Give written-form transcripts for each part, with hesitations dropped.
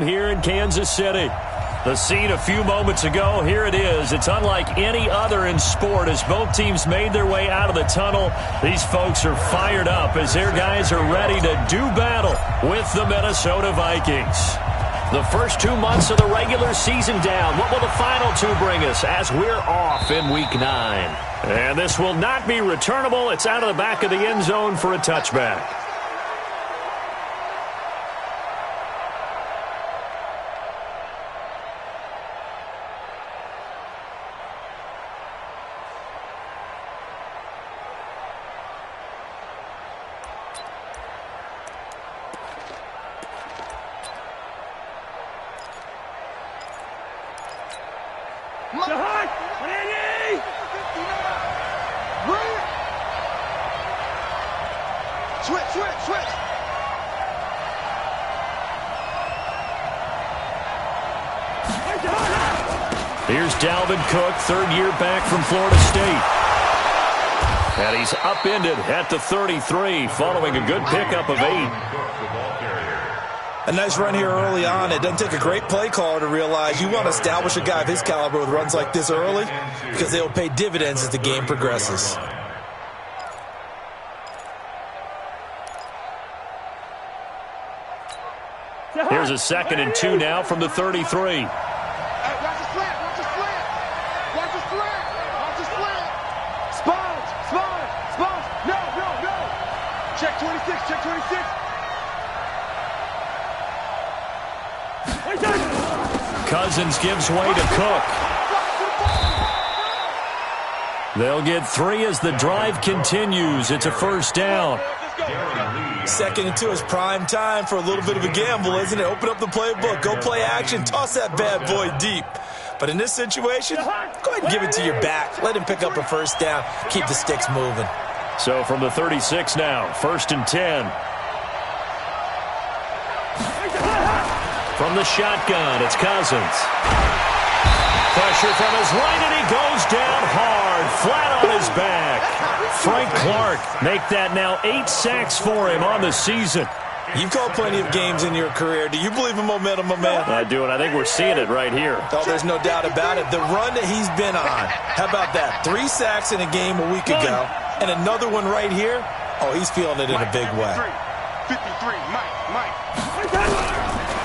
Here in Kansas City. The scene a few moments ago, here it is. It's unlike any other in sport as both teams made their way out of the tunnel. These folks are fired up as their guys are ready to do battle with the Minnesota Vikings. The first 2 months of the regular season down. What will the final two bring us as we're off in Week 9? And this will not be returnable. It's out of the back of the end zone for a touchback. Here's Dalvin Cook, third-year back from Florida State. And he's upended at the 33 following a good pickup of 8. A nice run here early on. It doesn't take a great play caller to realize you want to establish a guy of his caliber with runs like this early because they will pay dividends as the game progresses. Here's a 2nd and 2 now from the 33. Check 26, check 26. Cousins gives way to Cook. They'll get 3 as the drive continues. It's a first down. 2nd and 2 is prime time for a little bit of a gamble, isn't it? Open up the playbook, go play action, toss that bad boy deep. But in this situation, go ahead and give it to your back. Let him pick up a first down. Keep the sticks moving. So from the 36 now, 1st and 10. From the shotgun, it's Cousins. Pressure from his right, and he goes down hard, flat on his back. Frank Clark make that now 8 sacks for him on the season. You've called plenty of games in your career. Do you believe in momentum, my man? I do, and I think we're seeing it right here. Oh, there's no doubt about it. The run that he's been on. How about that? 3 sacks in a game a week ago, and another one right here. Oh, he's feeling it in a big way. 53, Mike.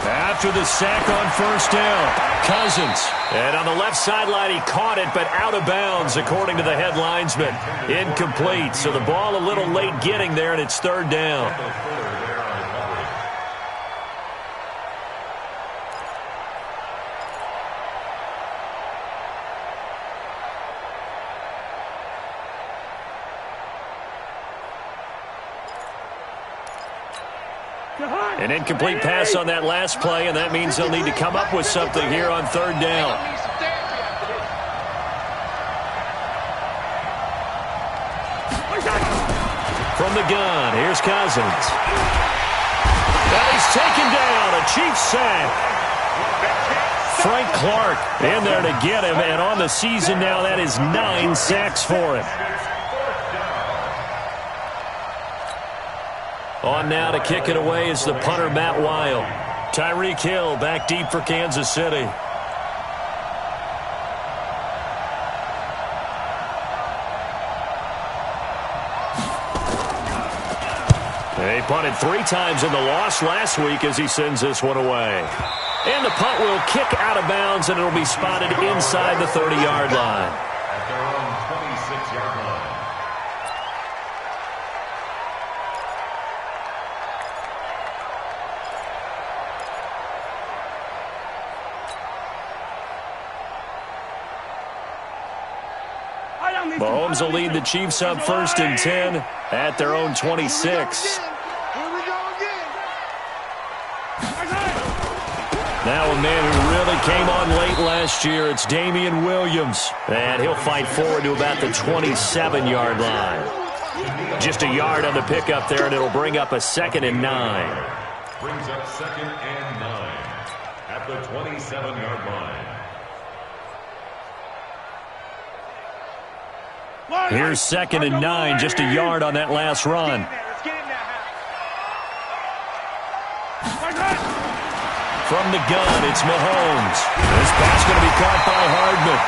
After the sack on first down, Cousins. And on the left sideline, he caught it, but out of bounds, according to the head linesman. Incomplete, so the ball a little late getting there, and it's 3rd down. An incomplete pass on that last play, and that means they'll need to come up with something here on 3rd down. From the gun, here's Cousins. And he's taken down, a Chiefs sack. Frank Clark in there to get him, and on the season now, that is 9 sacks for him. On now to kick it away is the punter, Matt Weil. Tyreek Hill back deep for Kansas City. They punted 3 times in the loss last week as he sends this one away. And the punt will kick out of bounds, and it'll be spotted inside the 30-yard line. At their own 26-yard line. Mahomes will lead the Chiefs up 1st and 10 at their own 26. Now a man who really came on late last year, it's Damian Williams. And he'll fight forward to about the 27-yard line. Just a yard on the pickup there, and it'll bring up a 2nd and 9. Brings up 2nd and 9 at the 27-yard line. Here's 2nd and 9, just a yard on that last run. From the gun, it's Mahomes. This pass going to be caught by Hardman.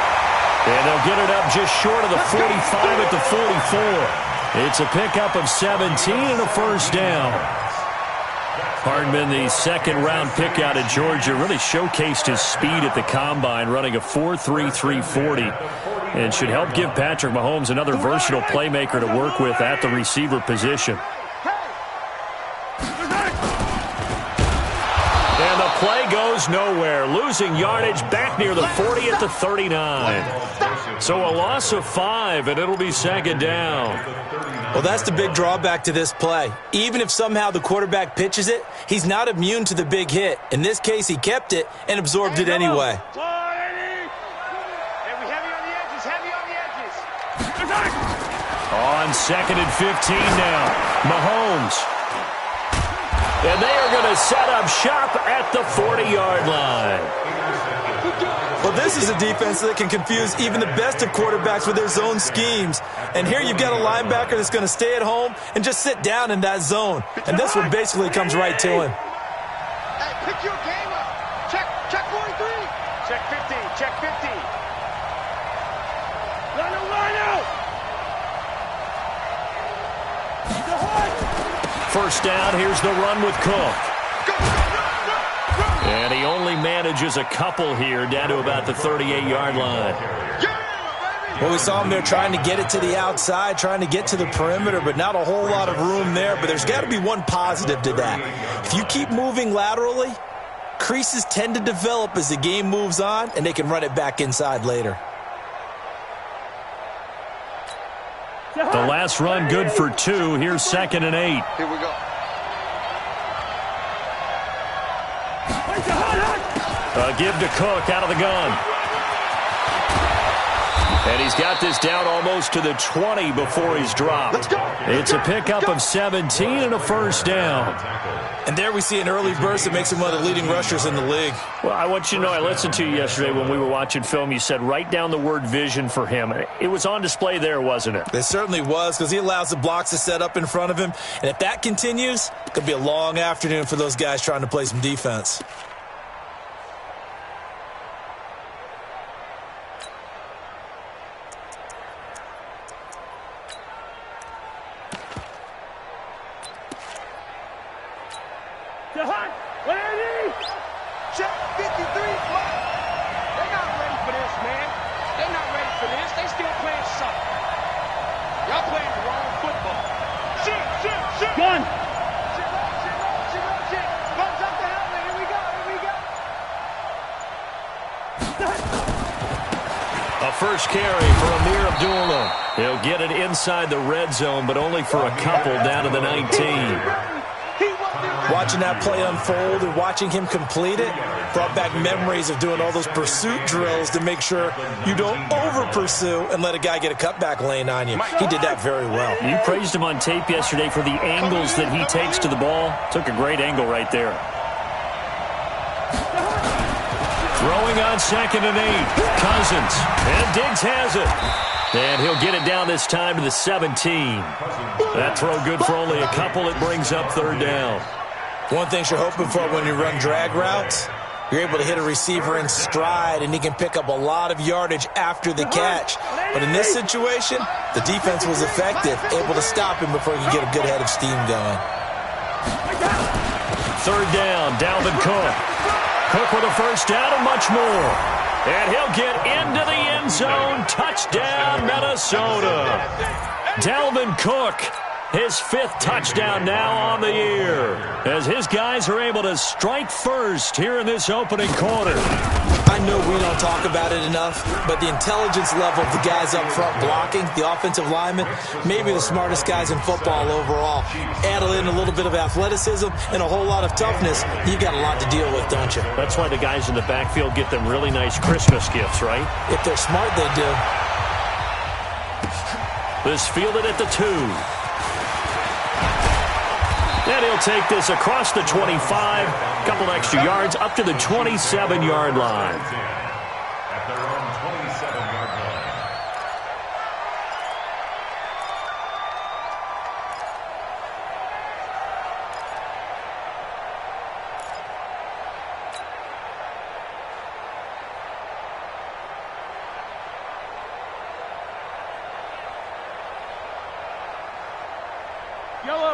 And they'll get it up just short of the 45 at the 44. It's a pickup of 17 and a first down. Hardman, the second-round pick out of Georgia, really showcased his speed at the Combine, running a 4.3 340, and should help give Patrick Mahomes another versatile playmaker to work with at the receiver position. And the play goes nowhere, losing yardage back near the 40 at the 39. So a loss of 5, and it'll be second down. Well, that's the big drawback to this play. Even if somehow the quarterback pitches it, he's not immune to the big hit. In this case, he kept it and absorbed it anyway. On second and 15 now, Mahomes. And they are going to set up shop at the 40-yard line. Well, this is a defense that can confuse even the best of quarterbacks with their zone schemes. And here you've got a linebacker that's going to stay at home and just sit down in that zone. And this one basically comes right to him. Hey, pick your game up. Check 43. Check 50. Check 50. Line out. First down, here's the run with Cook. And he only manages a couple here, down to about the 38-yard line. Well, we saw him there trying to get it to the outside, trying to get to the perimeter, but not a whole lot of room there. But there's got to be one positive to that. If you keep moving laterally, creases tend to develop as the game moves on, and they can run it back inside later. The last run good for 2. Here's second and 8. Here we go. Give to Cook out of the gun. And he's got this down almost to the 20 before he's dropped. It's a pickup of 17 and a first down. And there we see an early burst that makes him one of the leading rushers in the league. Well, I want you to know, I listened to you yesterday when we were watching film. You said write down the word vision for him. It was on display there, wasn't it? It certainly was, because he allows the blocks to set up in front of him. And if that continues, it could be a long afternoon for those guys trying to play some defense. Check 53. They're not ready for this, man. They're not ready for this. They still playing soccer. Y'all playing the wrong football. Shit. Gun. Shit. Bumps up the helmet. Here we go. A first carry for Amir Abdullah. He'll get it inside the red zone, but only for a couple down to the 19. Watching that play unfold and watching him complete it brought back memories of doing all those pursuit drills to make sure you don't over-pursue and let a guy get a cutback lane on you. He did that very well. You praised him on tape yesterday for the angles that he takes to the ball. Took a great angle right there. Throwing on second and 8. Cousins. And Diggs has it. And he'll get it down this time to the 17. That throw good for only a couple. It brings up third down. One thing you're hoping for when you run drag routes, you're able to hit a receiver in stride, and he can pick up a lot of yardage after the catch. But in this situation, the defense was effective, able to stop him before he could get a good head of steam going. Third down, Dalvin Cook. Cook with a first down and much more. And he'll get into the end zone. Touchdown, Minnesota. Dalvin Cook, his 5th touchdown now on the year, as his guys are able to strike first here in this opening quarter. I know we don't talk about it enough, but the intelligence level of the guys up front blocking, the offensive linemen, maybe the smartest guys in football overall. Add in a little bit of athleticism and a whole lot of toughness, you got a lot to deal with, don't you? That's why the guys in the backfield get them really nice Christmas gifts, right? If they're smart, they do. This fielded at the 2. And he'll take this across the 25, a couple extra yards, up to the 27-yard line. At their own 27-yard line.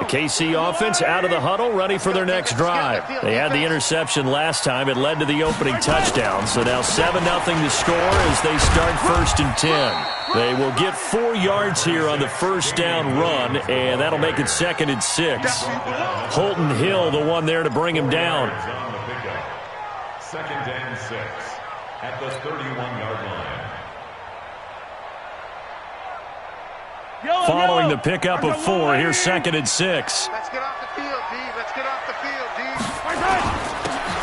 KC offense out of the huddle, ready for their next drive. They had the interception last time. It led to the opening touchdown. So now 7-0 to score as they start 1st and 10. They will get 4 yards here on the first down run, and that'll make it 2nd and 6. Holton Hill, the one there to bring him down. 2nd and 6 at the 31-yard line. Following the pickup of 4, here's 2nd and 6. Let's get off the field, D. Let's get off the field, D.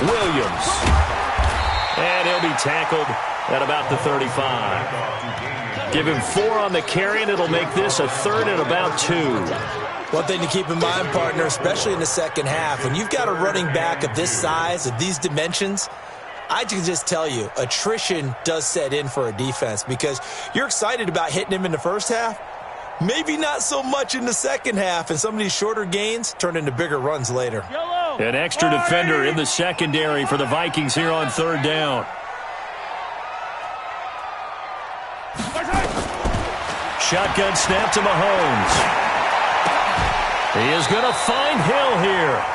Williams. And he'll be tackled at about the 35. Give him 4 on the carry, and it'll make this a 3rd and about 2. One thing to keep in mind, partner, especially in the second half, when you've got a running back of this size, of these dimensions, I can just tell you, attrition does set in for a defense because you're excited about hitting him in the first half. Maybe not so much in the second half, and some of these shorter gains turn into bigger runs later. An extra defender in the secondary for the Vikings here on 3rd down. Shotgun snap to Mahomes. He is going to find Hill here.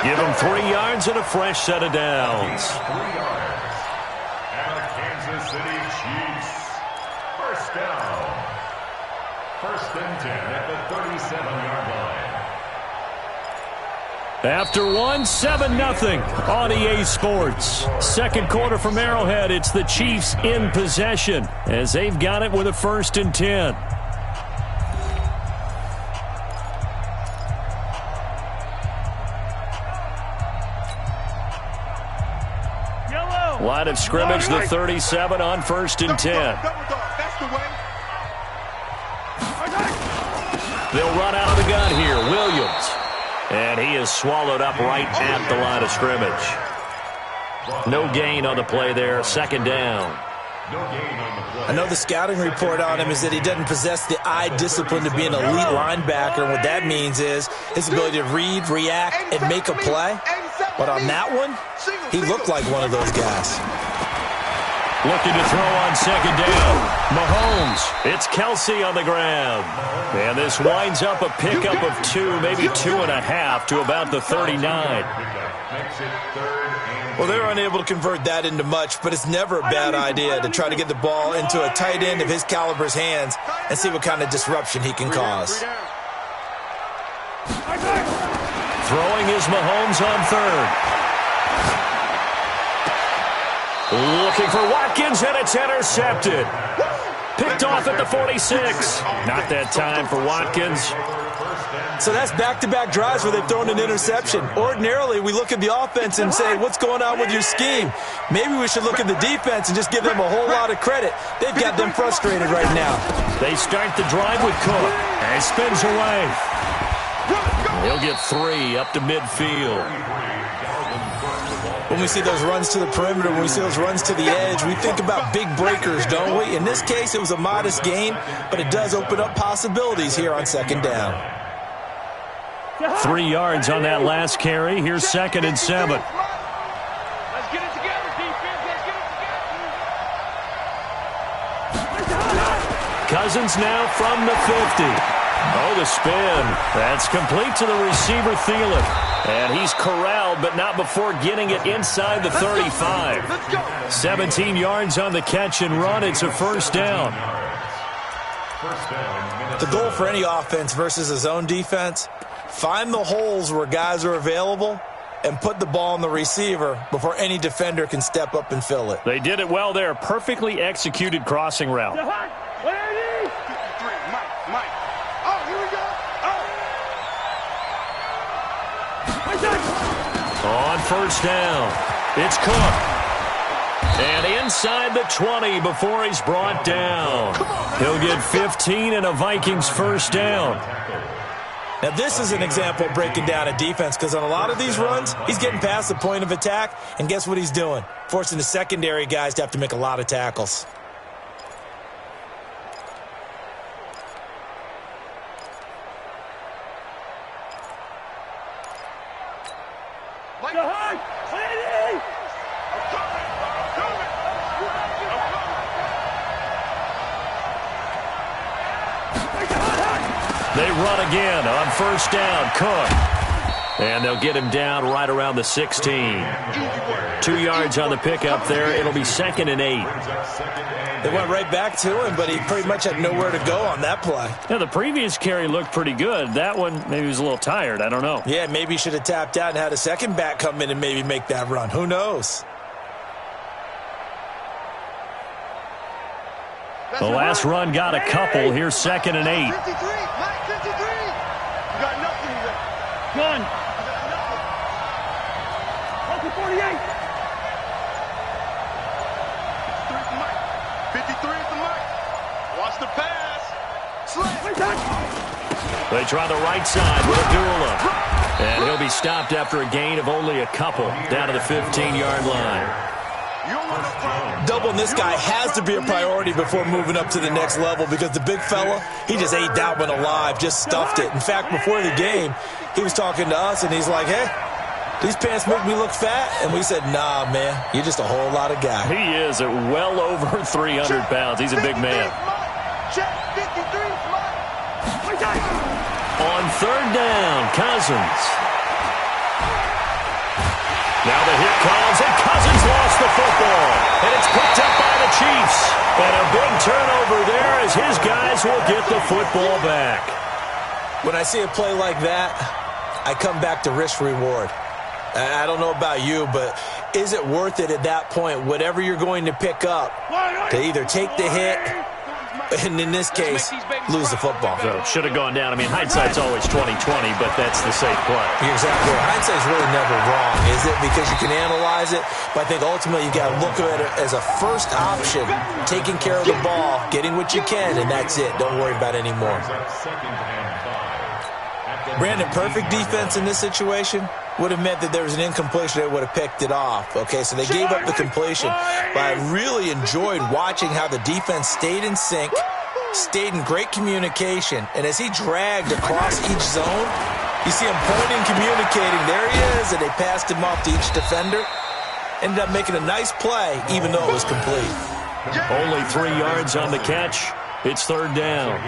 Give him 3 yards and a fresh set of downs. 3 yards. And the Kansas City Chiefs. First down. 1st and 10 at the 37-yard line. After 1, 7-0 on EA Sports. Second quarter from Arrowhead. It's the Chiefs in possession as they've got it with a 1st and 10. Line of scrimmage, the 37 on 1st and 10. That's the way. They'll run out of the gun here. Williams. And he is swallowed up right at the line of scrimmage. No gain on the play there. 2nd down. I know the scouting report on him is that he doesn't possess the eye discipline to be an elite linebacker. And what that means is his ability to read, react, and make a play. But on that one, he looked like one of those guys. Looking to throw on 2nd down. Mahomes. It's Kelsey on the ground. And this winds up a pickup of 2, maybe 2.5 to about the 39. Well, they're unable to convert that into much, but it's never a bad idea to try to get the ball into a tight end of his caliber's hands and see what kind of disruption he can cause. Throwing is Mahomes on 3rd. Looking for Watkins, and it's intercepted. Picked off at the 46. Not that time for Watkins. So that's back-to-back drives where they've thrown an interception. Ordinarily, we look at the offense and say, what's going on with your scheme? Maybe we should look at the defense and just give them a whole lot of credit. They've got them frustrated right now. They start the drive with Cook. And he spins away. He'll get 3 up to midfield. When we see those runs to the perimeter, when we see those runs to the edge, we think about big breakers, don't we? In this case, it was a modest gain, but it does open up possibilities here on 2nd down. 3 yards on that last carry. Here's 2nd and 7. Let's get it together, defense. Let's get it together. Cousins now from the 50. Oh, the spin. That's complete to the receiver, Thielen. And he's corralled, but not before getting it inside the 35. 17 yards on the catch and run. It's a 1st down. The goal for any offense versus his own defense, find the holes where guys are available and put the ball on the receiver before any defender can step up and fill it. They did it well there. Perfectly executed crossing route. Mike. Oh, here we go. On 1st down, it's Cook. And inside the 20 before he's brought down. He'll get 15 and a Vikings 1st down. Now, this is an example of breaking down a defense because on a lot of these runs, he's getting past the point of attack, and guess what he's doing? Forcing the secondary guys to have to make a lot of tackles. They run again on first down. Cook. And they'll get him down right around the 16. 2 yards on the pickup there. It'll be 2nd and 8. They went right back to him, but he pretty much had nowhere to go on that play. Yeah, the previous carry looked pretty good. That one, maybe he was a little tired. I don't know. Yeah, maybe he should have tapped out and had a second back come in and maybe make that run. Who knows? The last run got a couple. Here's 2nd and 8. 53, Mike, 53. You got nothing there. Gun. Open 48. 53 is the Mike. Watch the pass. They try the right side with Abdullah. And he'll be stopped after a gain of only a couple down to the 15-yard line. Doubling this guy has to be a priority before moving up to the next level because the big fella, he just ate that one alive, just stuffed it. In fact, before the game, he was talking to us, and he's like, hey, these pants make me look fat. And we said, nah, man, you're just a whole lot of guy. He is at well over 300 pounds. He's a big man. Check 53, On third down, Cousins. Now the hit comes, and Cousins lost the football. And it's picked up by the Chiefs. And a big turnover there as his guys will get the football back. When I see a play like that, I come back to risk-reward. I don't know about you, but is it worth it at that point, whatever you're going to pick up, to either take the hit, and in this case, lose the football? So should have gone down. I mean, hindsight's always 20/20, but that's the safe play. You're exactly right. Hindsight's really never wrong, is it? Because you can analyze it, but I think ultimately you got to look at it as a first option, taking care of the ball, getting what you can, and that's it. Don't worry about it anymore. Brandon, perfect defense in this situation would have meant that there was an incompletion that would have picked it off. Okay, so they gave up the completion, but I really enjoyed watching how the defense stayed in sync, stayed in great communication, and as he dragged across each zone, you see him pointing, communicating. There he is, and they passed him off to each defender. Ended up making a nice play, even though it was complete. Only 3 yards on the catch. It's third down.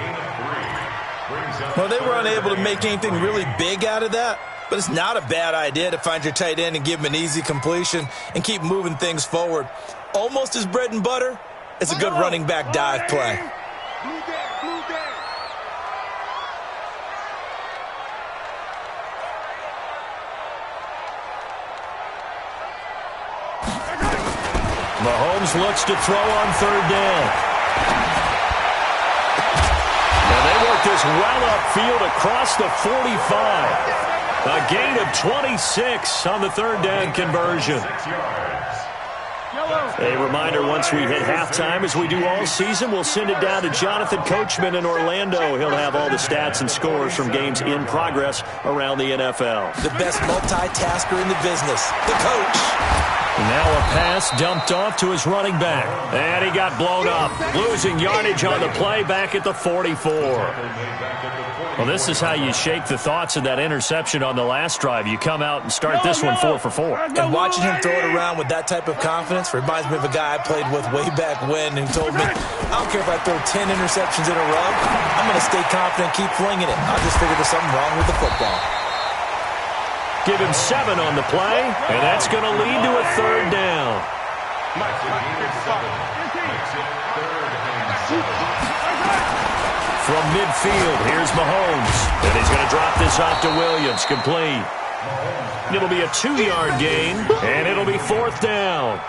Well, they were unable to make anything really big out of that, but it's not a bad idea to find your tight end and give him an easy completion and keep moving things forward. Almost his bread and butter, it's a good running back dive play. Mahomes looks to throw on third down. This well upfield across the 45. A gain of 26 on the third down conversion. A reminder, once we hit halftime, as we do all season, we'll send it down to Jonathan Coachman in Orlando. He'll have all the stats and scores from games in progress around the NFL. The best multitasker in the business, the coach. Now a pass dumped off to his running back. And he got blown up, losing yardage on the play back at the 44. Well, this is how you shake the thoughts of that interception on the last drive. You come out and start this one 4 for 4. And watching him throw it around with that type of confidence reminds me of a guy I played with way back when who told me, I don't care if I throw 10 interceptions in a row. I'm going to stay confident, keep flinging it. I just figured there's something wrong with the football. Give him 7 on the play, and that's going to lead to a third down. From midfield, here's Mahomes. And he's going to drop this off to Williams, complete. It'll be a 2-yard gain, and it'll be fourth down.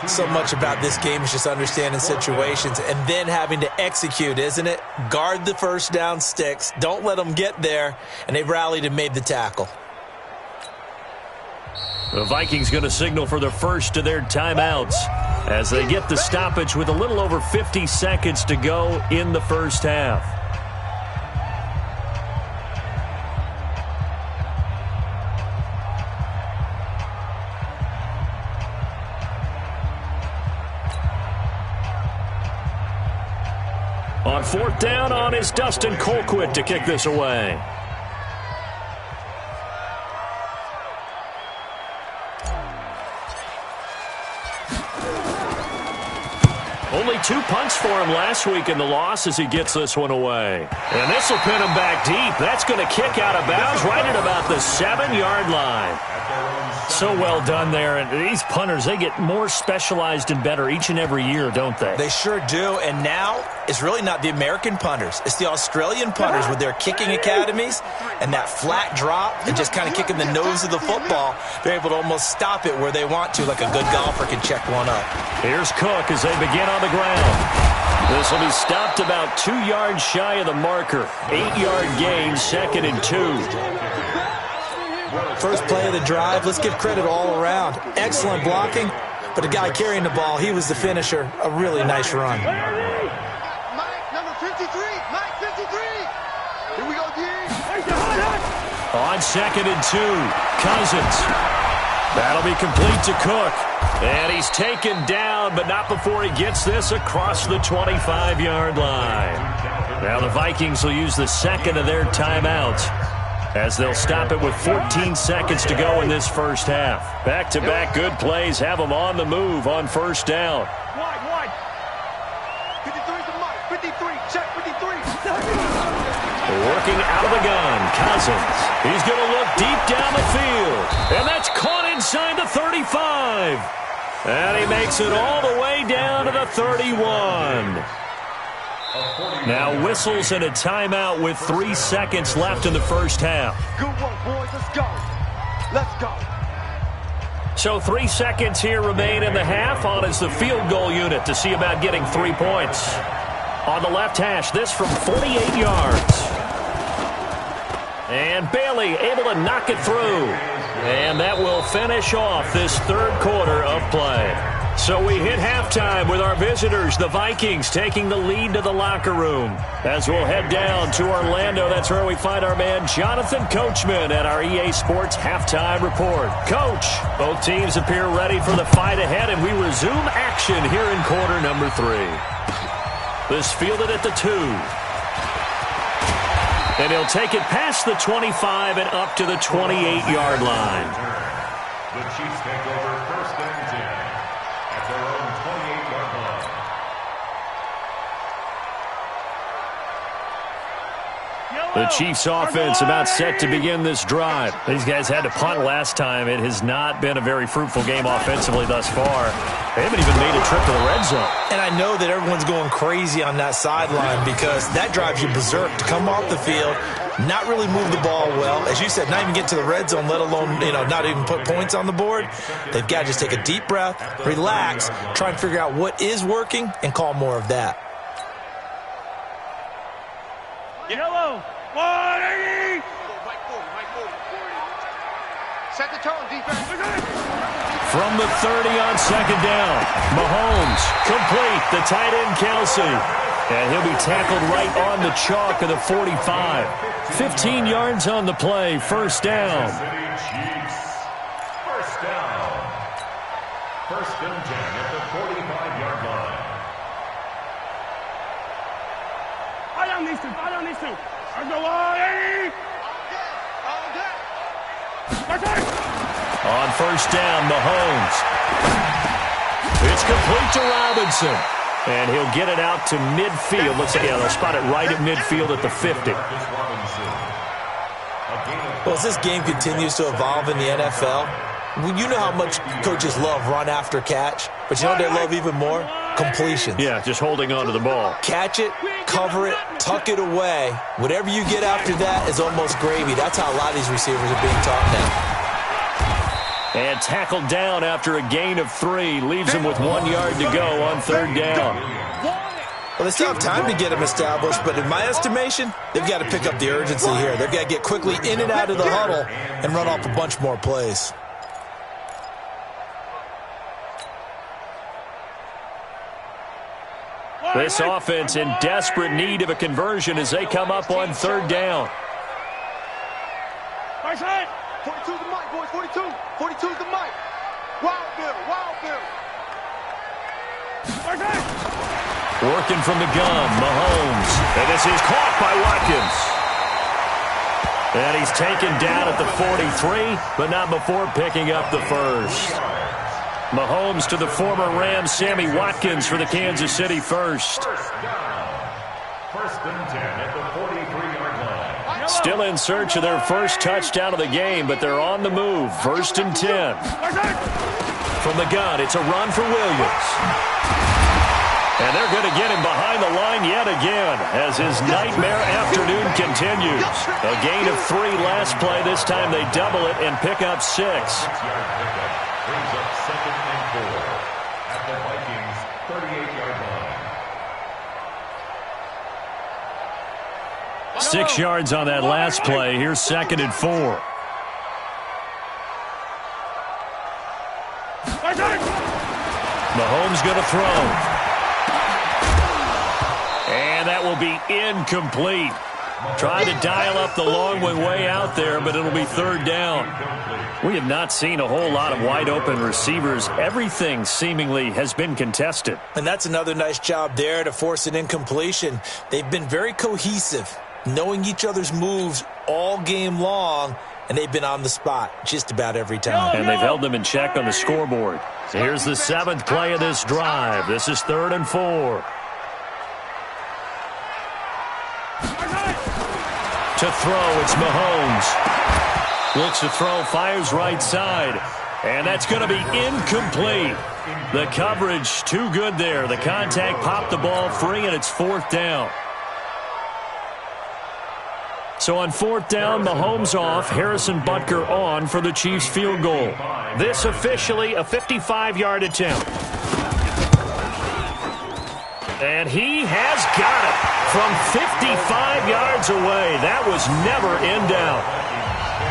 So much about this game is just understanding situations and then having to execute, isn't it? Guard the first down sticks. Don't let them get there, and they rallied and made the tackle. The Vikings going to signal for the first of their timeouts as they get the stoppage with a little over 50 seconds to go in the first half. On fourth down on is Dustin Colquitt to kick this away. Only 2 punts for him last week in the loss as he gets this one away. And this will pin him back deep. That's going to kick out of bounds right at about the 7-yard line. So well done there. And these punters, they get more specialized and better each and every year, don't they? They sure do. And now it's really not the American punters. It's the Australian punters with their kicking academies and that flat drop and just kind of kicking the nose of the football. They're able to almost stop it where they want to, like a good golfer can check one up. Here's Cook as they begin on the ground. This will be stopped about 2 yards shy of the marker. 8-yard gain, 2nd and 2. First play of the drive, let's give credit all around. Excellent blocking, but the guy carrying the ball, he was the finisher. A really nice run. Mike, number 53. Mike, 53. Here we go, D. On 2nd and 2, Cousins. That'll be complete to Cook. And he's taken down, but not before he gets this across the 25-yard line. Now the Vikings will use the second of their timeouts, as they'll stop it with 14 seconds to go in this first half. Back-to-back good plays have them on the move on first down. Wide. 53 to Mike. 53. Check 53. Working out of the gun, Cousins. He's going to look deep down the field. And that's caught inside the 35. And he makes it all the way down to the 31. Now whistles and a timeout with 3 seconds left in the first half. Good work, boys. Let's go. So 3 seconds here remain in the half on as the field goal unit to see about getting 3 points. On the left hash, this from 48 yards. And Bailey able to knock it through. And that will finish off this third quarter of play. So we hit halftime with our visitors, the Vikings, taking the lead to the locker room. As we'll head down to Orlando, that's where we find our man Jonathan Coachman at our EA Sports Halftime Report. Coach, both teams appear ready for the fight ahead, and we resume action here in quarter number 3. This fielded at the 2. And he'll take it past the 25 and up to the 28-yard line. The Chiefs take over first and 10 at their own 28-yard line. The Chiefs offense about set to begin this drive. These guys had to punt last time. It has not been a very fruitful game offensively thus far. They haven't even made a trip to the red zone. And I know that everyone's going crazy on that sideline because that drives you berserk to come off the field, not really move the ball well. As you said, not even get to the red zone, let alone, not even put points on the board. They've got to just take a deep breath, relax, try and figure out what is working, and call more of that. Yellow. 180. Mike 40. Set the tone, defense. From the 30 on second down, Mahomes complete, the tight end Kelsey. And he'll be tackled right on the chalk of the 45. 15 yards on the play, first down. First down. First and 10 at the 45-yard line. I don't need to. I go 180. On first down, Mahomes. It's complete to Robinson. And he'll get it out to midfield. Looks like they'll spot it right at midfield at the 50. Well, as this game continues to evolve in the NFL, you know how much coaches love run after catch, but you know what they love even more? Completions. Yeah, just holding on to the ball. Catch it, cover it, tuck it away. Whatever you get after that is almost gravy. That's how a lot of these receivers are being taught now. And tackled down after a gain of 3. Leaves him with 1 yard to go on third down. Well, they still have time to get him established, but in my estimation, they've got to pick up the urgency here. They've got to get quickly in and out of the huddle and run off a bunch more plays. This offense in desperate need of a conversion as they come up on third down. 42's the mic, boys. 42's the mic. Wild Bill. Working from the gun, Mahomes. And this is caught by Watkins. And he's taken down at the 43, but not before picking up the first. Mahomes to the former Rams, Sammy Watkins for the Kansas City first. First and 10 at the 43-yard line. Still in search of their first touchdown of the game, but they're on the move. First and 10. From the gun, it's a run for Williams. And they're going to get him behind the line yet again as his nightmare afternoon continues. A gain of 3 last play. This time they double it and pick up 6. 6-yard pickup brings up 2nd and 4 at the Vikings' 38-yard line. 6 yards on that last play. Here's 2nd and 4. Mahomes going to throw. And that will be incomplete. Trying to dial up the long way out there, but it'll be 3rd down. We have not seen a whole lot of wide-open receivers. Everything seemingly has been contested. And that's another nice job there to force an incompletion. They've been very cohesive, knowing each other's moves all game long, and they've been on the spot just about every time. And they've held them in check on the scoreboard. Here's the 7th play of this drive. This is 3rd and 4. To throw, it's Mahomes. Looks to throw, fires right side. And that's going to be incomplete. The coverage too good there. The contact popped the ball free, and it's 4th down. So on 4th down, Mahomes off, Harrison Butker on for the Chiefs field goal. This officially a 55-yard attempt. And he has got it from 55 yards away. That was never in doubt.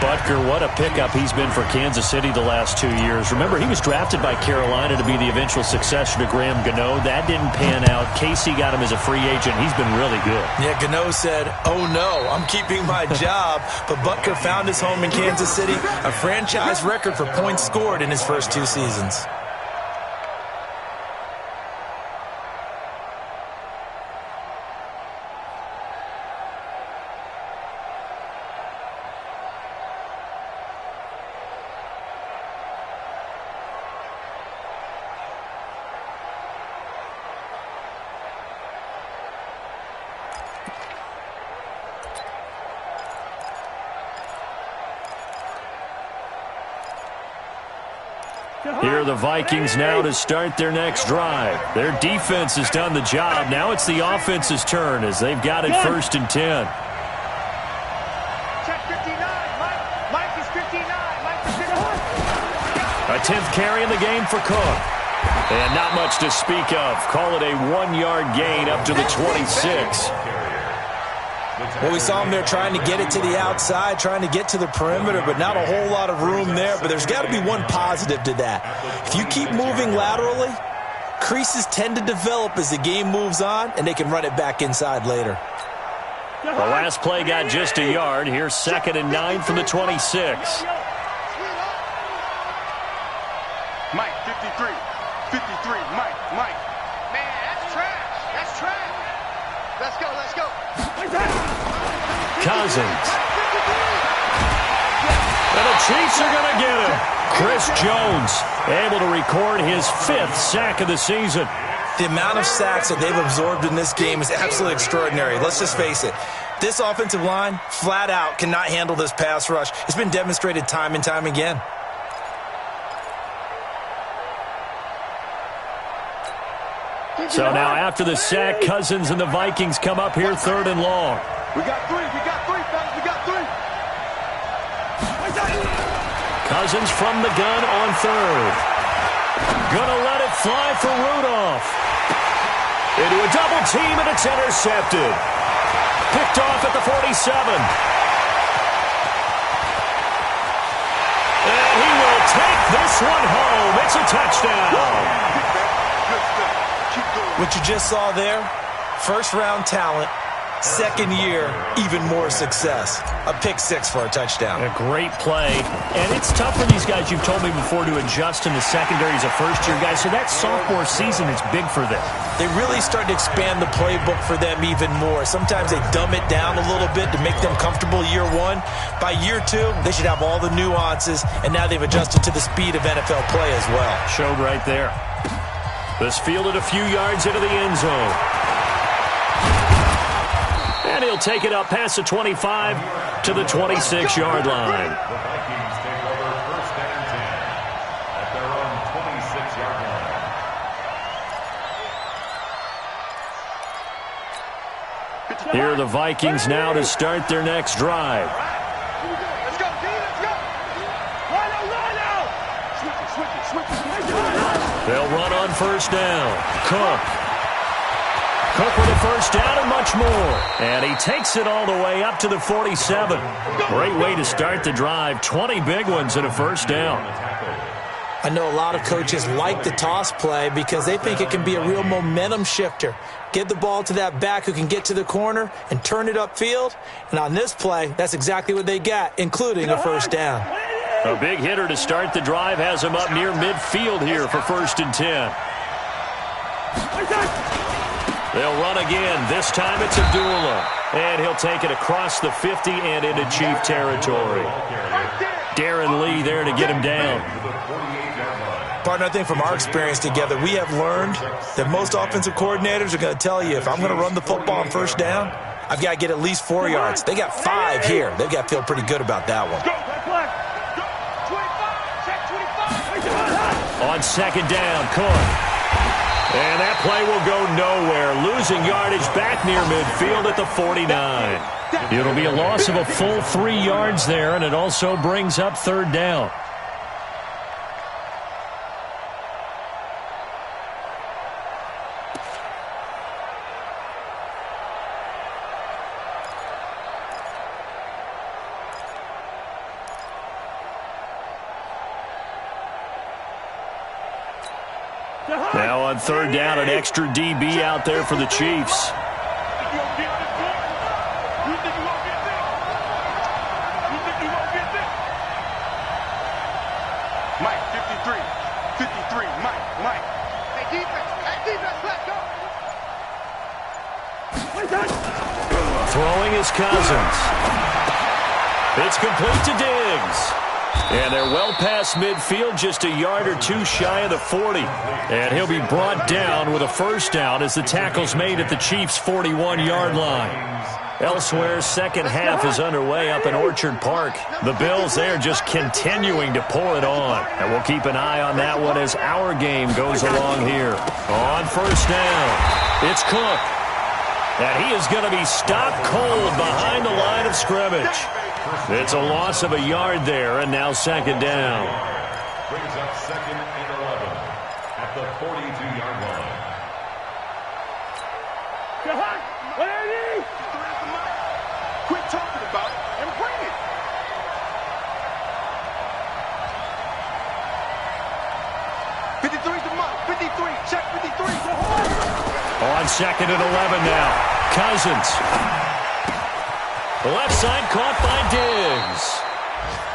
Butker, what a pickup he's been for Kansas City the last 2 years. Remember, he was drafted by Carolina to be the eventual successor to Graham Gano. That didn't pan out. Casey got him as a free agent. He's been really good. Yeah, Gano said, oh no, I'm keeping my job. But Butker found his home in Kansas City, a franchise record for points scored in his first 2 seasons. Here are the Vikings now to start their next drive. Their defense has done the job. Now it's the offense's turn as they've got it 1st and 10. Check 59. Mike is 59. Mike is 59. A 10th carry in the game for Cook. And not much to speak of. Call it a 1-yard gain up to the 26. Well, we saw him there trying to get it to the outside, trying to get to the perimeter, but not a whole lot of room there. But there's got to be one positive to that. If you keep moving laterally, creases tend to develop as the game moves on, and they can run it back inside later. The last play got just a yard. Here's 2nd and 9 from the 26. Mike, 53. 53. Mike. Man, that's trash. That's trash. Let's go. Cousins. And the Chiefs are going to get him. Chris Jones able to record his 5th sack of the season. The amount of sacks that they've absorbed in this game is absolutely extraordinary. Let's just face it. This offensive line, flat out, cannot handle this pass rush. It's been demonstrated time and time again. So now after the sack, Cousins and the Vikings come up here 3rd and long. We got 3, fellas. We got 3. Cousins from the gun on 3rd. Gonna let it fly for Rudolph. Into a double team, and it's intercepted. Picked off at the 47. And he will take this one home. It's a touchdown. What you just saw there, first-round talent, Second year, even more success. A pick six for a touchdown. A great play. And it's tough for these guys, you've told me before, to adjust in the secondary as a first-year guy. So that sophomore season is big for them. They really start to expand the playbook for them even more. Sometimes they dumb it down a little bit to make them comfortable year one. By year two, they should have all the nuances, and now they've adjusted to the speed of NFL play as well. Showed right there. This fielded a few yards into the end zone. And he'll take it up past the 25 to the 26-yard line. The Vikings take over first and 10 at their own 26-yard line. Here are the Vikings now to start their next drive. Let's go, D, let's go. Run out. Switch it. They'll run on first down. Cook with a first down and much more. And he takes it all the way up to the 47. Great way to start the drive. 20 big ones and a first down. I know a lot of coaches like the toss play because they think it can be a real momentum shifter. Get the ball to that back who can get to the corner and turn it upfield. And on this play, that's exactly what they got, including a first down. A big hitter to start the drive has him up near midfield here for first and 10. They'll run again. This time it's Abdullah. And he'll take it across the 50 and into Chief territory. Darren Lee there to get him down. Partner, I think from our experience together, we have learned that most offensive coordinators are going to tell you, if I'm going to run the football on first down, I've got to get at least 4 yards. They got 5 here. They've got to feel pretty good about that one. On second down, Cook. And that play will go nowhere. Losing yardage back near midfield at the 49. It'll be a loss of a full 3 yards there, and it also brings up third down. Now on third down, an extra DB out there for the Chiefs. Mike, 53, Mike. Hey, defense, let's go. Throwing is Cousins. It's complete to Diggs. And they're well past midfield, just a yard or two shy of the 40. And he'll be brought down with a first down as the tackle's made at the Chiefs' 41-yard line. Elsewhere, second half is underway up in Orchard Park. The Bills, they're just continuing to pour it on. And we'll keep an eye on that one as our game goes along here. On first down, it's Cook. And he is going to be stopped cold behind the line of scrimmage. It's a loss of a yard there, and now second down. Brings up second and 11 at the 42-yard line. Quit talking about it and bring it. '53's the mark. 53. Check 53. On second and 11 now. Cousins. Left side caught by Diggs.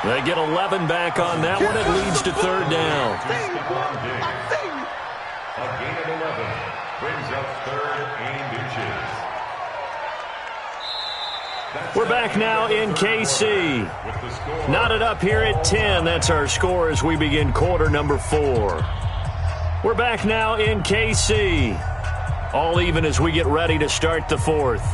They get 11 back on that one. It leads to third down. A gain of 11 brings up third and inches. We're back now in KC. Knotted up here at 10. That's our score as we begin quarter number 4. We're back now in KC. All even as we get ready to start the fourth.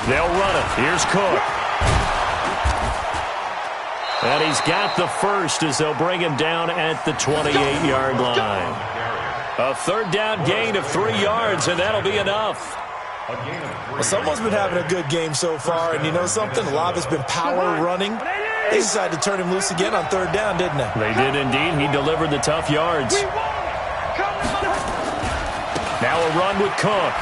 They'll run it. Here's Cook. And he's got the first as they'll bring him down at the 28-yard line. A third down gain of 3 yards, and that'll be enough. Well, someone's been having a good game so far, and you know something? A lot of it's been power running. They decided to turn him loose again on third down, didn't they? They did indeed. He delivered the tough yards. Now a run with Cook.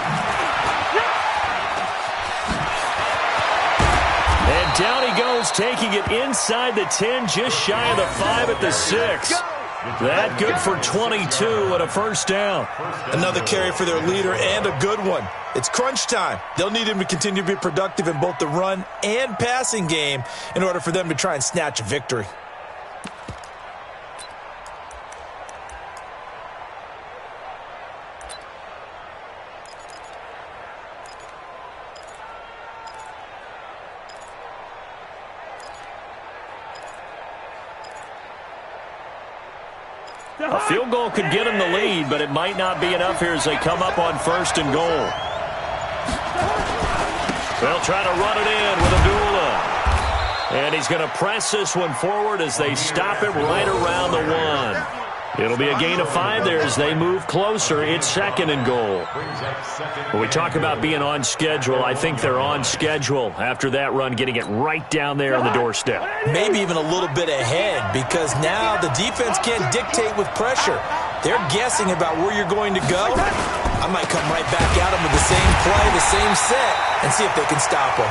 And down he goes, taking it inside the 10, just shy of the 5 at the 6. That good for 22 and a first down. Another carry for their leader and a good one. It's crunch time. They'll need him to continue to be productive in both the run and passing game in order for them to try and snatch a victory. A field goal could get him the lead, but it might not be enough here as they come up on 1st and goal. They'll try to run it in with Abdullah. And he's going to press this one forward as they stop it right around the 1. It'll be a gain of 5 there as they move closer. It's 2nd and goal. When we talk about being on schedule, I think they're on schedule after that run, getting it right down there on the doorstep. Maybe even a little bit ahead, because now the defense can't dictate with pressure. They're guessing about where you're going to go. I might come right back at them with the same play, the same set, and see if they can stop them.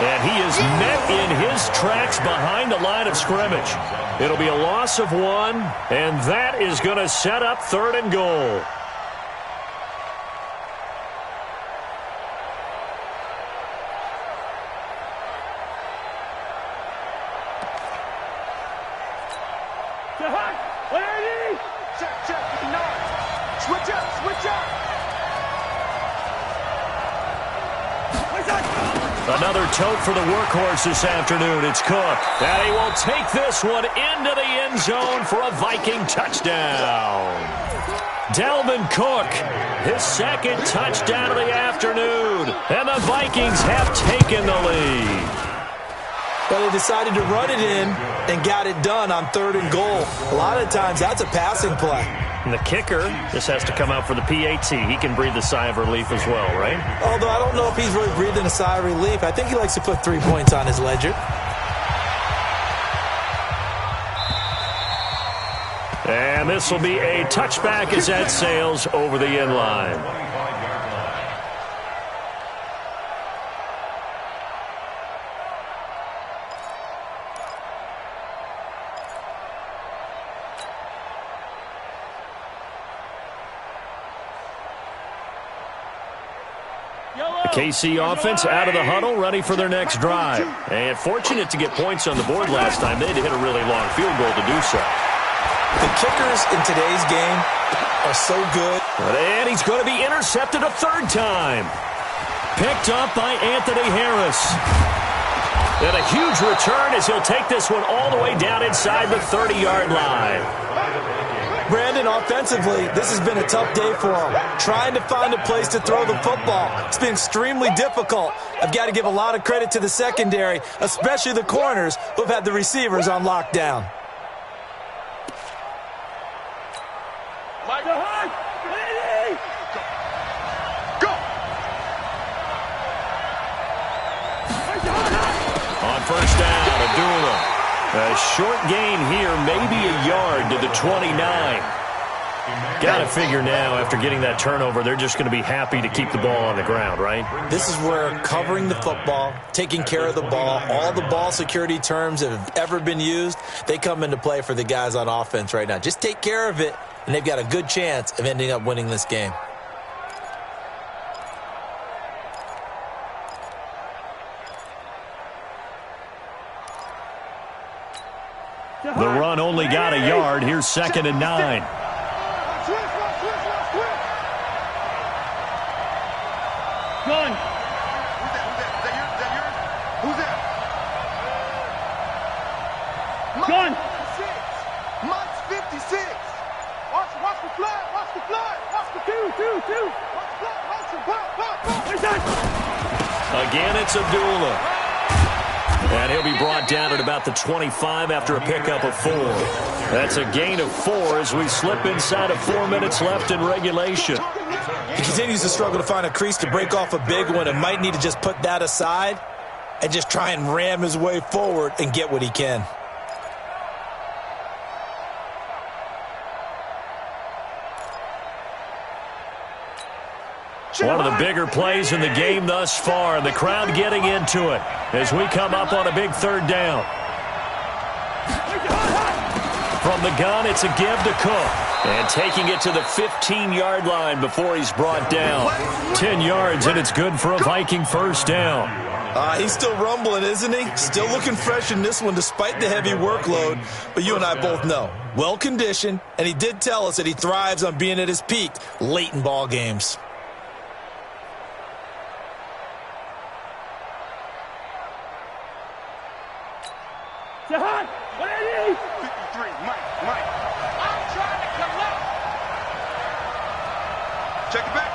And he is met in his tracks behind the line of scrimmage. It'll be a loss of 1, and that is going to set up 3rd and goal. Switch up. Another tote for the workhorse this afternoon. It's Cook. And he will take this one into the end zone for a Viking touchdown. Dalvin Cook, his 2nd touchdown of the afternoon. And the Vikings have taken the lead. Well, they decided to run it in and got it done on 3rd and goal. A lot of times, that's a passing play. And the kicker just has to come out for the PAT. He can breathe a sigh of relief as well, right? Although I don't know if he's really breathing a sigh of relief. I think he likes to put 3 points on his ledger. And this will be a touchback as that sails over the end line. KC offense out of the huddle, ready for their next drive. And fortunate to get points on the board last time. They had to hit a really long field goal to do so. The kickers in today's game are so good. And he's going to be intercepted a 3rd time. Picked up by Anthony Harris. And a huge return as he'll take this one all the way down inside the 30-yard line. Brandon, offensively, this has been a tough day for him. Trying to find a place to throw the football. It's been extremely difficult. I've got to give a lot of credit to the secondary, especially the corners who've had the receivers on lockdown. On 1st down, Abdullah. A short gain here, maybe a yard to the 29. Got to figure now, after getting that turnover, they're just going to be happy to keep the ball on the ground, right? This is where covering the football, taking care of the ball, all the ball security terms that have ever been used, they come into play for the guys on offense right now. Just take care of it, and they've got a good chance of ending up winning this game. The run only got a yard. Here's 2nd and 9. Gun. Who's that? Gun. Mike's 56. Watch the fly. Watch the fly. Watch the two. Watch the Again, it's Abdullah. And he'll be brought down at about the 25 after a pickup of 4. That's a gain of 4 as we slip inside of 4 minutes left in regulation. He continues to struggle to find a crease to break off a big one and might need to just put that aside and just try and ram his way forward and get what he can. One of the bigger plays in the game thus far, and the crowd getting into it as we come up on a big third down. From the gun, it's a give to Cook. And taking it to the 15-yard line before he's brought down. 10 yards, and it's good for a Viking first down. He's still rumbling, isn't he? Still looking fresh in this one despite the heavy workload. But you and I both know, well-conditioned, and he did tell us that he thrives on being at his peak late in ball games. Jahan, what are you? 53, Mike. I'm trying to collect. Check it back.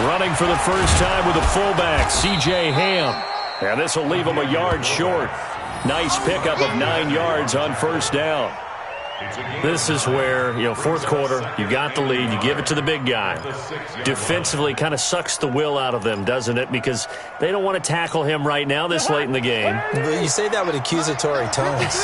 Running for the first time with a fullback, C.J. Ham. And this will leave him a yard short. Nice pickup of 9 yards on first down. This is where, fourth quarter, you got the lead, you give it to the big guy. Defensively, kind of sucks the will out of them, doesn't it? Because they don't want to tackle him right now this late in the game. You say that with accusatory tones.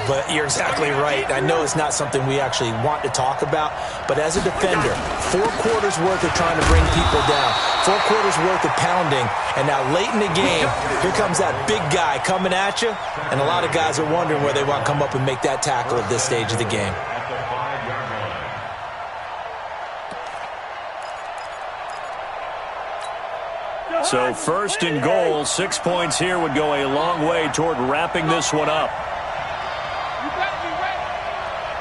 But you're exactly right. I know it's not something we actually want to talk about, but as a defender, 4 quarters worth of trying to bring people down, 4 quarters worth of pounding, and now late in the game, here comes that big guy coming at you, and a lot of guys are wondering where they want to come up and make that tackle at this stage of the game. So first and goal, 6 points here would go a long way toward wrapping this one up. You better be ready.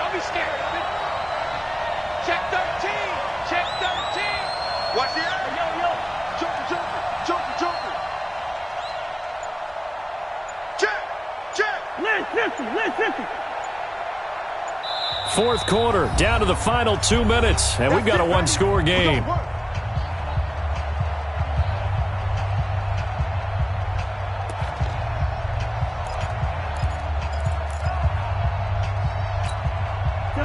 Don't be scared of it. Check 13. Check 13. Watch the eye. Yo. Joker. Check. Listen. Fourth quarter, down to the final 2 minutes, and we've got a one-score game.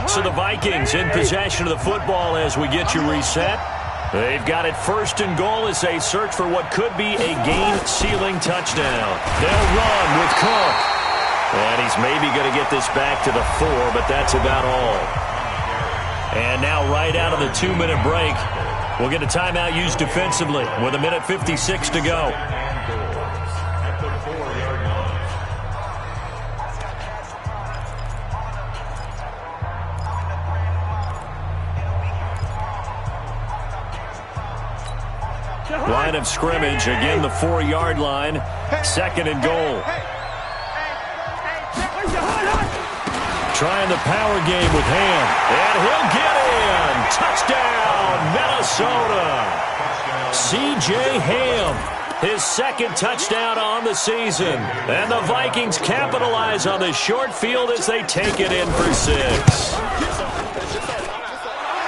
So the Vikings in possession of the football as we get you reset. They've got it first and goal as they search for what could be a game-sealing touchdown. They'll run with Cook. And he's maybe going to get this back to the 4, but that's about all. And now right out of the 2-minute break, we'll get a timeout used defensively with 1:56 to go. Line of scrimmage, again the 4-yard line, second and goal. Trying the power game with Ham. And he'll get in. Touchdown, Minnesota. C.J. Ham, his second touchdown on the season. And the Vikings capitalize on this short field as they take it in for 6.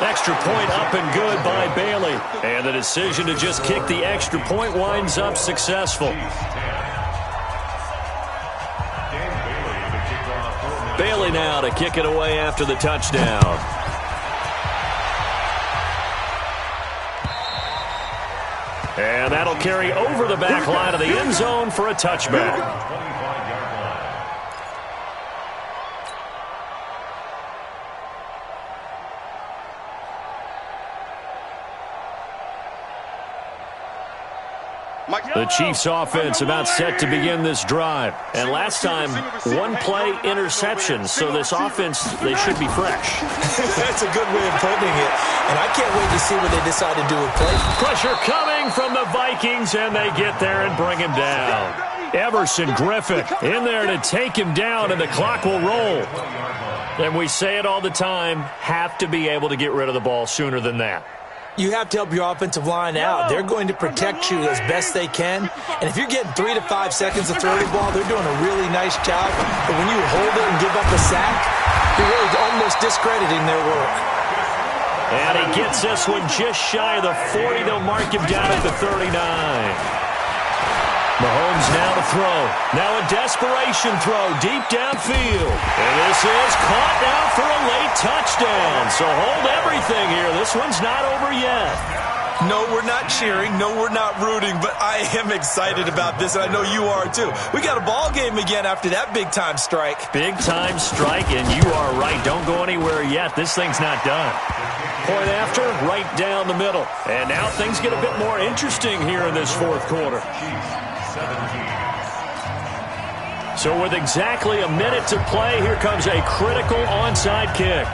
Extra point up and good by Bailey. And the decision to just kick the extra point winds up successful. Bailey now to kick it away after the touchdown. And that'll carry over the back line of the end zone for a touchback. The Chiefs offense about set to begin this drive. And last time, 1-play interception. So this offense, they should be fresh. That's a good way of putting it. And I can't wait to see what they decide to do with play. Pressure coming from the Vikings, and they get there and bring him down. Everson Griffith in there to take him down, and the clock will roll. And we say it all the time, have to be able to get rid of the ball sooner than that. You have to help your offensive line out. They're going to protect you as best they can. And if you're getting 3 to 5 seconds to throw the ball, they're doing a really nice job. But when you hold it and give up a sack, you're really almost discrediting their work. And he gets this one just shy of the 40. They'll mark him down at the 39. Mahomes now to throw. Now a desperation throw deep downfield. And this is caught now for a late touchdown. So hold everything here. This one's not over yet. No, we're not cheering. No, we're not rooting, but I am excited about this, and I know you are too. We got a ball game again after that big-time strike. Big-time strike, and you are right. Don't go anywhere yet. This thing's not done. Point after, right down the middle. And now things get a bit more interesting here in this fourth quarter. So with exactly a minute to play, here comes a critical onside kick.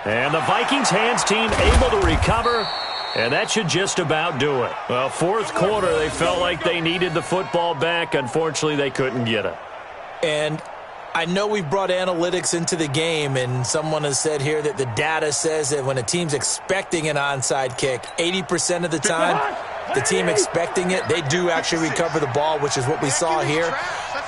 And the Vikings hands team able to recover, and that should just about do it. Well, fourth quarter, they felt like they needed the football back. Unfortunately, they couldn't get it. And I know we brought analytics into the game, and someone has said here that the data says that when a team's expecting an onside kick, 80% of the time, the team expecting it, they do actually recover the ball, which is what we saw here.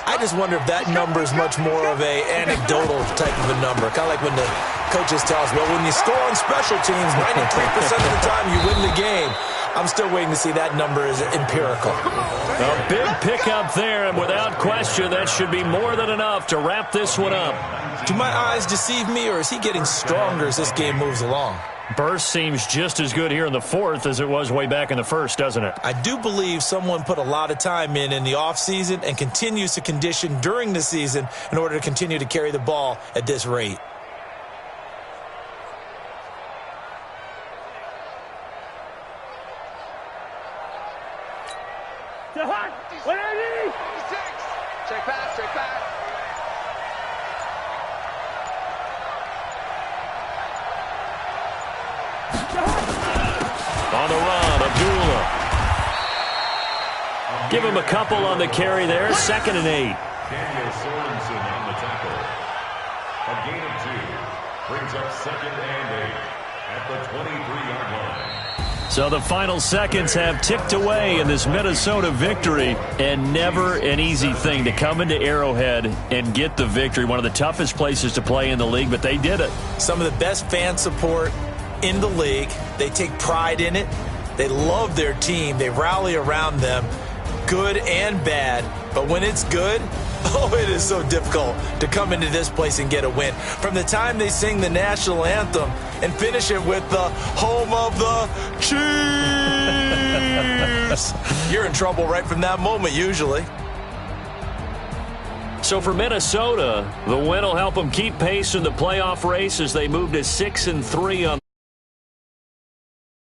I just wonder if that number is much more of a anecdotal type of a number. Kind of like when the coaches tell us, well, when you score on special teams, 93% of the time you win the game. I'm still waiting to see that number is empirical. A big pickup there, and without question, that should be more than enough to wrap this one up. Do my eyes deceive me, or is he getting stronger as this game moves along? Burst seems just as good here in the fourth as it was way back in the first, doesn't it? I do believe someone put a lot of time in the offseason and continues to condition during the season in order to continue to carry the ball at this rate. Check pass, check pass. On the run, Abdullah. Give him a couple on the carry there. 2nd and 8. Daniel Sorensen on the tackle. A gain of 2. Brings up 2nd and 8 at the 23-yard line. So the final seconds have ticked away in this Minnesota victory, and never an easy thing to come into Arrowhead and get the victory. One of the toughest places to play in the league, but they did it. Some of the best fan support in the league. They take pride in it. They love their team. They rally around them, good and bad. But when it's good, oh, it is so difficult to come into this place and get a win. From the time they sing the national anthem and finish it with the home of the Chiefs, you're in trouble right from that moment usually. So for Minnesota, the win will help them keep pace in the playoff race as they move to 6-3 on